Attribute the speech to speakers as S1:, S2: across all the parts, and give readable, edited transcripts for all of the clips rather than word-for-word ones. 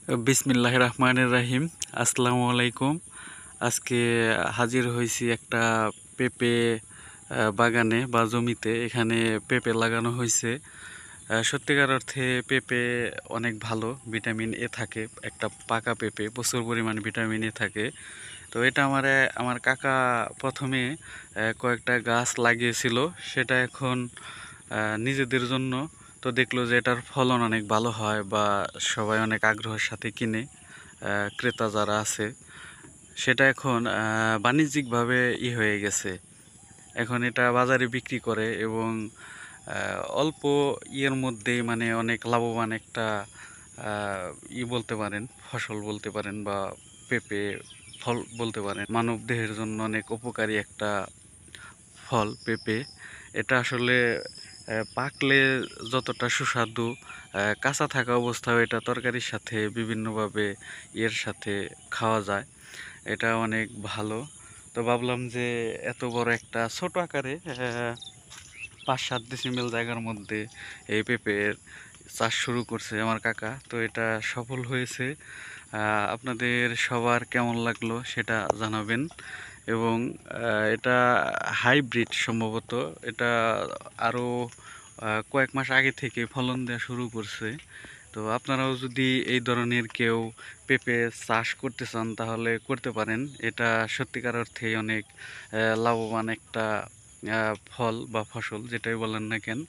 S1: বিসমিল্লাহির রহমানির রহিম। আসসালামু আলাইকুম। আজকে হাজির হয়েছি একটা পেঁপে বাগানে বা জমিতে। এখানে পেঁপে লাগানো হয়েছে। সত্যিকার অর্থে পেঁপে অনেক ভালো, ভিটামিন এ থাকে। একটা পাকা পেঁপে প্রচুর পরিমাণ ভিটামিন এ থাকে। তো এটা আমার কাকা প্রথমে কয়েকটা গাছ লাগিয়েছিল। সেটা এখন নিজেদের জন্য তো দেখলো যে এটার ফলন অনেক ভালো হয় বা সবাই অনেক আগ্রহের সাথে কিনে, ক্রেতা যারা আছে সেটা এখন বাণিজ্যিকভাবে হয়ে গেছে। এখন এটা বাজারে বিক্রি করে এবং অল্প ইয়ের মধ্যেই মানে অনেক লাভবান একটা বলতে পারেন, ফসল বলতে পারেন বা পেঁপে ফল বলতে পারেন। মানব দেহের জন্য অনেক উপকারী একটা ফল পেঁপে। এটা আসলে পাকলে যতটা সুস্বাদু, কাঁচা থাকা অবস্থায় এটা তরকারির সাথে বিভিন্নভাবে সাথে খাওয়া যায়। এটা অনেক ভালো। তো ভাবলাম যে এত বড় একটা ছোট আকারে ৫-৭ ডিসিমেল জায়গার মধ্যে এই পেঁপের চাষ শুরু করছে আমার কাকা। তো এটা সফল হয়েছে। আপনাদের সবার কেমন লাগলো সেটা জানাবেন। এবং এটা হাইব্রিড সম্ভবত। এটা আরও কয়েক মাস আগে থেকে ফলন দেওয়া শুরু করছে। তো আপনারাও যদি এই ধরনের কেউ পেঁপে চাষ করতে চান তাহলে করতে পারেন। এটা সত্যিকার অর্থেই অনেক লাভবান একটা ফল বা ফসল, যেটাই বলেন না কেন।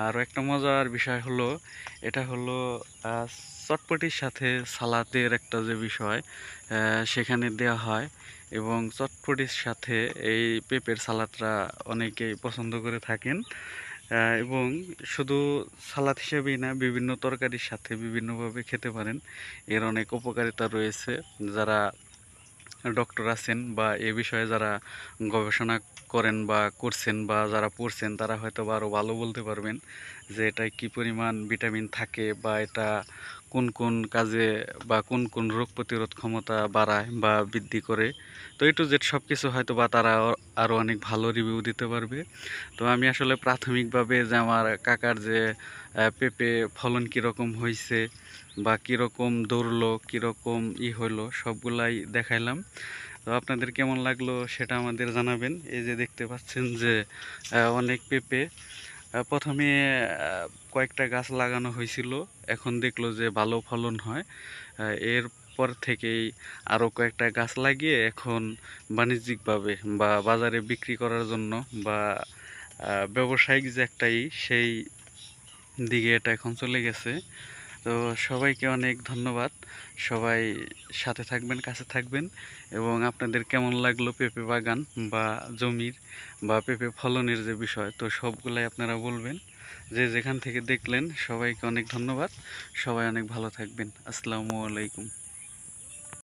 S1: আর একটা মজার বিষয় হলো, এটা হলো চটপটির সাথে সালাদের একটা যে বিষয় সেখানে দেওয়া হয়। এবং চটপটির সাথে এই পেঁপের সালাদটা অনেকেই পছন্দ করে থাকেন। এবং শুধু সালাদ হিসেবেই না, বিভিন্ন তরকারির সাথে বিভিন্নভাবে খেতে পারেন। এর অনেক উপকারিতা রয়েছে। যারা ডক্টর আছেন বা এ বিষয়ে যারা গবেষণা করেন বা করছেন বা যারা পড়ছেন তারা হয়তো বা আরও ভালো বলতে পারবেন যে এটায় কী পরিমাণ ভিটামিন থাকে বা এটা কোন কোন কাজে বা কোন কোন রোগ প্রতিরোধ ক্ষমতা বাড়ায় বা বৃদ্ধি করে। তো এই টু জেড সব কিছু হয়তো বা তারা আরও অনেক ভালো রিভিউ দিতে পারবে। তো আমি আসলে প্রাথমিকভাবে যে আমার কাকার যে পেঁপে ফলন কীরকম হয়েছে বা কীরকম ধরলো, কীরকম হইলো, সবগুলাই দেখাইলাম। তো আপনাদের কেমন লাগলো সেটা আমাদের জানাবেন। এই যে দেখতে পাচ্ছেন যে অনেক পেঁপে প্রথমে কয়েকটা গাছ লাগানো হয়েছিল, এখন দেখলো যে ভালো ফলন হয়। এরপর থেকেই আরও কয়েকটা গাছ লাগিয়ে এখন বাণিজ্যিকভাবে বা বাজারে বিক্রি করার জন্য বা ব্যবসায়িক যে একটাই সেই দিকে এটা এখন চলে গেছে। তো সবাইকে অনেক ধন্যবাদ। সবাই সাথে থাকবেন, কাছে থাকবেন। এবং আপনাদের কেমন লাগলো পেঁপে বাগান বা জমির বা পেঁপে ফলনের যে বিষয়, তো সবগুলাই আপনারা বলবেন। যে যেখান থেকে দেখলেন সবাইকে অনেক ধন্যবাদ। সবাই অনেক ভালো থাকবেন। আসসালামু আলাইকুম।